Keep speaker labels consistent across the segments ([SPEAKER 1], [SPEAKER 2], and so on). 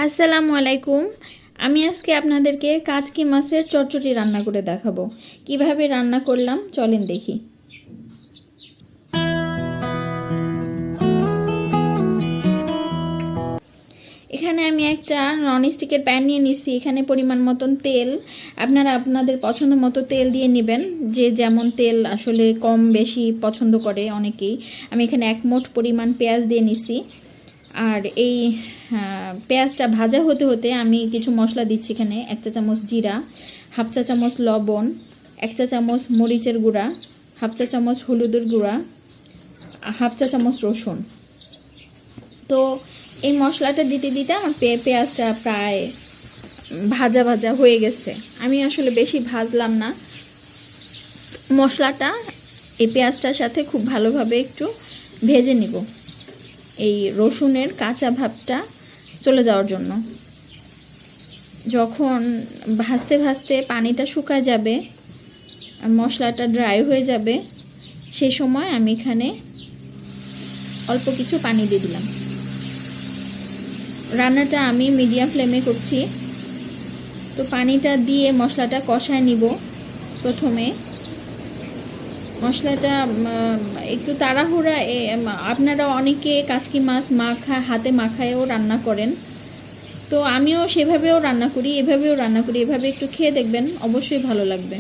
[SPEAKER 1] আসসালামু আলাইকুম। আমি আজকে আপনাদেরকে কাচকি মাছের চড়চড়ি রান্না করে দেখাবো। কিভাবে রান্না করলাম চলেন দেখি। এখানে আমি একটা ননস্টিকের প্যান নিয়ে নিচ্ছি। এখানে পরিমাণ মতন তেল, আপনারা আপনাদের পছন্দ মতো তেল দিয়ে নেবেন, যে যেমন তেল আসলে কম বেশি পছন্দ করে অনেকেই। আমি এখানে 1 মুঠ পরিমাণ পেঁয়াজ দিয়ে নিচ্ছি। আর এই পেঁয়াজটা ভাজা হতে হতে আমি কিছু মশলা দিচ্ছি। এখানে 1 চা চামচ জিরা, 1/2 চা চামচ লবণ, 1 চা চামচ মরিচের গুঁড়া, 1/2 চা চামচ হলুদের গুঁড়া, 1/2 চা চামচ রসুন। তো এই মশলাটা দিতে দিতে আমার পেঁয়াজটা প্রায় ভাজা ভাজা হয়ে গেছে। আমি আসলে বেশি ভাজলাম না মশলাটা, এই পেঁয়াজটার সাথে খুব ভালোভাবে একটু ভেজে নিব, এই রসুনের কাঁচা ভাবটা চলে যাওয়ার জন্য। যখন ভাজতে ভাজতে পানিটা শুকায় যাবে, মশলাটা ড্রাই হয়ে যাবে, সেই সময় আমি এখানে অল্প কিছু পানি দিয়ে দিলাম। রান্নাটা আমি মিডিয়াম ফ্লেমে করছি। তো পানিটা দিয়ে মশলাটা কষায় নিব। প্রথমে মশলাটা একটু তাড়াহুড়া, আপনারা অনেকে কাচকি মাছ হাতে মাখায়ও রান্না করেন, তো আমিও সেভাবেও রান্না করি, এভাবেও রান্না করি। এভাবে একটু খেয়ে দেখবেন, অবশ্যই ভালো লাগবে।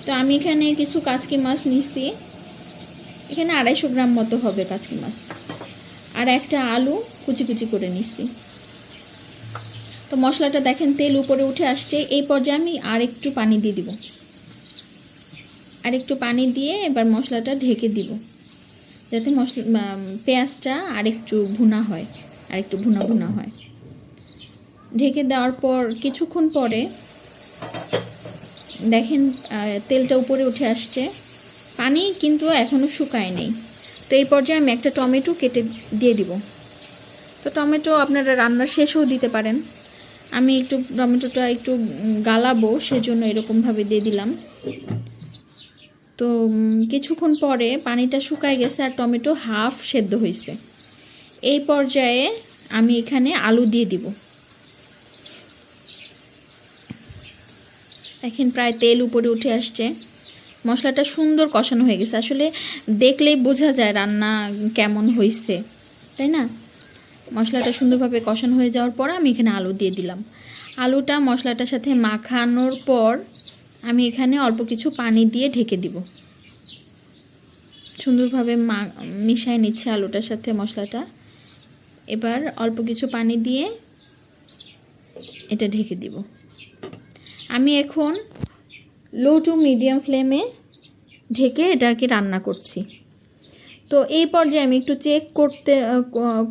[SPEAKER 1] তো আমি এখানে কিছু কাচকি মাছ নিচ্ছি, এখানে 250 গ্রাম মতো হবে কাচকি মাছ, আর একটা আলু কুচি কুচি করে নিচ্ছি। তো মশলাটা দেখেন তেল উপরে উঠে আসছে, এই পর্যায়ে আমি আর একটু পানি দিয়ে দিব। আর একটু পানি দিয়ে এবার মশলাটা ঢেকে দিব, যাতে পেঁয়াজটা আর একটু ভুনা হয়, আর একটু ভুনা ভুনা হয়। ঢেকে দেওয়ার পর কিছুক্ষণ পরে দেখেন তেলটা উপরে উঠে আসছে, পানি কিন্তু এখনও শুকায় নেই। তো এই পর্যায়ে আমি একটা টমেটো কেটে দিয়ে দিব। তো টমেটো আপনারা রান্নার শেষেও দিতে পারেন, আমি একটু টমেটোটা একটু গালাবো সেজন্য এরকমভাবে দিয়ে দিলাম। তো কিছুক্ষণ পরে পানিটা শুকায় গেছে আর টমেটো হাফ সেদ্ধ হয়েছে। এই পর্যায়ে আমি এখানে আলু দিয়ে দিব। দেখেন প্রায় তেল উপরে উঠে আসছে, মশলাটা সুন্দর কষানো হয়ে গেছে। আসলে দেখলেই বোঝা যায় রান্না কেমন হয়েছে, তাই না? মশলাটা সুন্দরভাবে কষানো হয়ে যাওয়ার পর আমি এখানে আলু দিয়ে দিলাম। আলুটা মশলাটার সাথে মাখানোর পর আমি এখানে অল্প কিছু পানি দিয়ে ঢেকে দিব। সুন্দরভাবে মিশিয়ে নিচ্ছে আলুটার সাথে মশলাটা। এবার অল্প কিছু পানি দিয়ে এটা ঢেকে দিব। আমি এখন লো টু মিডিয়াম ফ্লেমে ঢেকে এটাকে রান্না করছি। তো এই পর্যায়ে আমি একটু চেক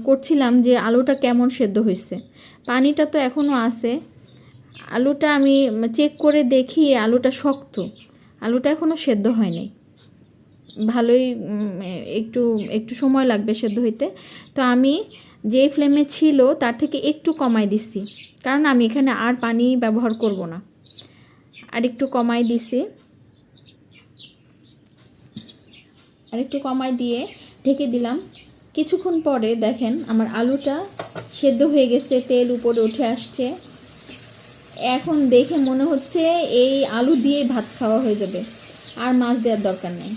[SPEAKER 1] করছিলাম যে আলুটা কেমন সেদ্ধ হয়েছে। পানিটা তো এখনও আছে, আলুটা আমি চেক করে দেখি আলুটা শক্ত, আলুটা এখনও সেদ্ধ হয় নাই, ভালোই একটু একটু সময় লাগবে সেদ্ধ হইতে। তো আমি যে ফ্লেমে ছিল তার থেকে একটু কমাই দিছি, কারণ আমি এখানে আর পানি ব্যবহার করব না। আর একটু কমাই দিছি, আর একটু কমাই দিয়ে ঢেকে দিলাম। কিছুক্ষণ পরে দেখেন আমার আলুটা সেদ্ধ হয়ে গেছে, তেল উপরে উঠে আসছে। এখন দেখে মনে হচ্ছে এই আলু দিয়ে ভাত খাওয়া হয়ে যাবে, আর মাছ দেওয়ার দরকার নেই।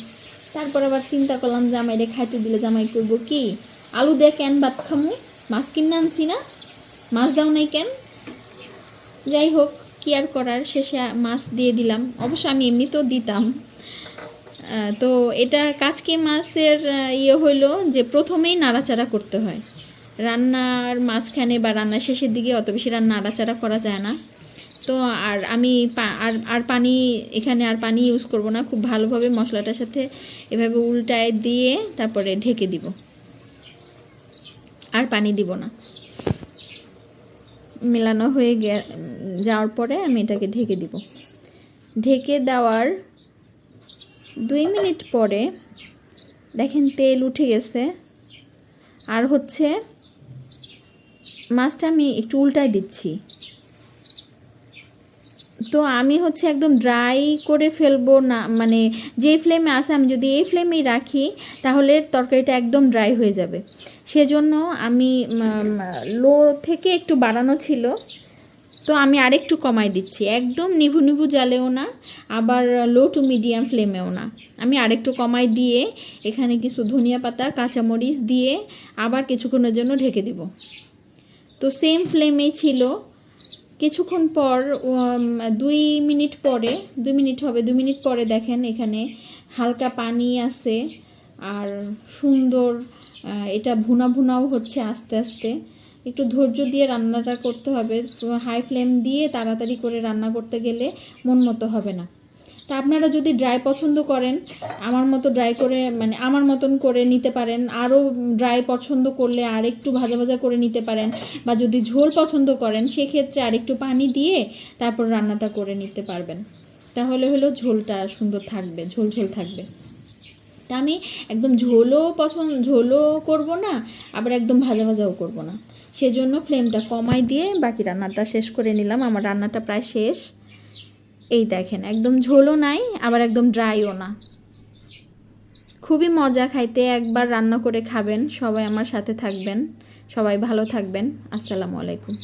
[SPEAKER 1] তারপর আবার চিন্তা করলাম যে জামাই রে খাইতে দিলে জামাই করব কি, আলু দিয়ে কেন ভাত খামু, মাছ কিনে আনছি না, মাছ দাও নাই কেন। যাই হোক, কি আর করার, শেষে মাছ দিয়ে দিলাম। অবশ্য আমি এমনিতেও দিতাম। তো এটা কাচকি মাছের হইলো যে প্রথমেই নাড়াচাড়া করতে হয়, রান্নার মাঝখানে বা রান্নার শেষের দিকে অত বেশি নাড়াচাড়া করা যায় না। তো আর আমি আর পানি এখানে আর পানি ইউজ করব না, খুব ভালোভাবে মশলাটার সাথে এভাবে উল্টায় দিয়ে তারপরে ঢেকে দিব, আর পানি দিব না। মেলানো হয়ে যাওয়ার পরে আমি এটাকে ঢেকে দিব। ঢেকে দেওয়ার 2 মিনিট পরে দেখেন তেল উঠে গেছে, আর হচ্ছে মাছটা আমি একটু উল্টায় দিচ্ছি। তো আমি হচ্ছে একদম ড্রাই করে ফেলবো না, মানে যেই ফ্লেমে আছে আমি যদি এই ফ্লেমেই রাখি তাহলে তরকারিটা একদম ড্রাই হয়ে যাবে। সেজন্য আমি লো থেকে একটু বাড়ানো ছিল, তো আমি আরেকটু কমাই দিচ্ছি। একদম নিভু নিভু জালেও না, আবার লো টু মিডিয়াম ফ্লেমেও না, আমি আরেকটু কমাই দিয়ে এখানে কিছু ধনিয়া পাতা কাঁচামরিচ দিয়ে আবার কিছুক্ষণের জন্য ঢেকে দিব। তো সেম ফ্লেমেই ছিল। কিছুক্ষণ পর 2 মিনিট পরে, 2 মিনিট হবে, 2 মিনিট পরে দেখেন এখানে হালকা পানি আছে আর সুন্দর এটা ভুনা ভুনাও হচ্ছে আস্তে আস্তে। একটু ধৈর্য দিয়ে রান্নাটা করতে হবে, হাই ফ্লেম দিয়ে তাড়াতাড়ি করে রান্না করতে গেলে মন মতো হবে না। তা আপনারা যদি ড্রাই পছন্দ করেন, আমার মতো ড্রাই করে মানে আমার মতন করে নিতে পারেন, আরও ড্রাই পছন্দ করলে আর একটু ভাজা ভাজা করে নিতে পারেন, বা যদি ঝোল পছন্দ করেন সেক্ষেত্রে আরেকটু পানি দিয়ে তারপর রান্নাটা করে নিতে পারবেন। তাহলে হলো ঝোলটা সুন্দর থাকবে, ঝোল ঝোল থাকবে। তা আমি একদম ঝোলও করব না, আবার একদম ভাজা ভাজাও করব না, সেজন্য ফ্লেমটা কমাই দিয়ে বাকি রান্নাটা শেষ করে নিলাম। আমার রান্নাটা প্রায় শেষ। এই দেখেন একদম ঝোলও নাই, আবার একদম ড্রাইও না। খুবই মজা খাইতে, একবার রান্না করে খাবেন। সবাই আমার সাথে থাকবেন, সবাই ভালো থাকবেন। আসসালামু আলাইকুম।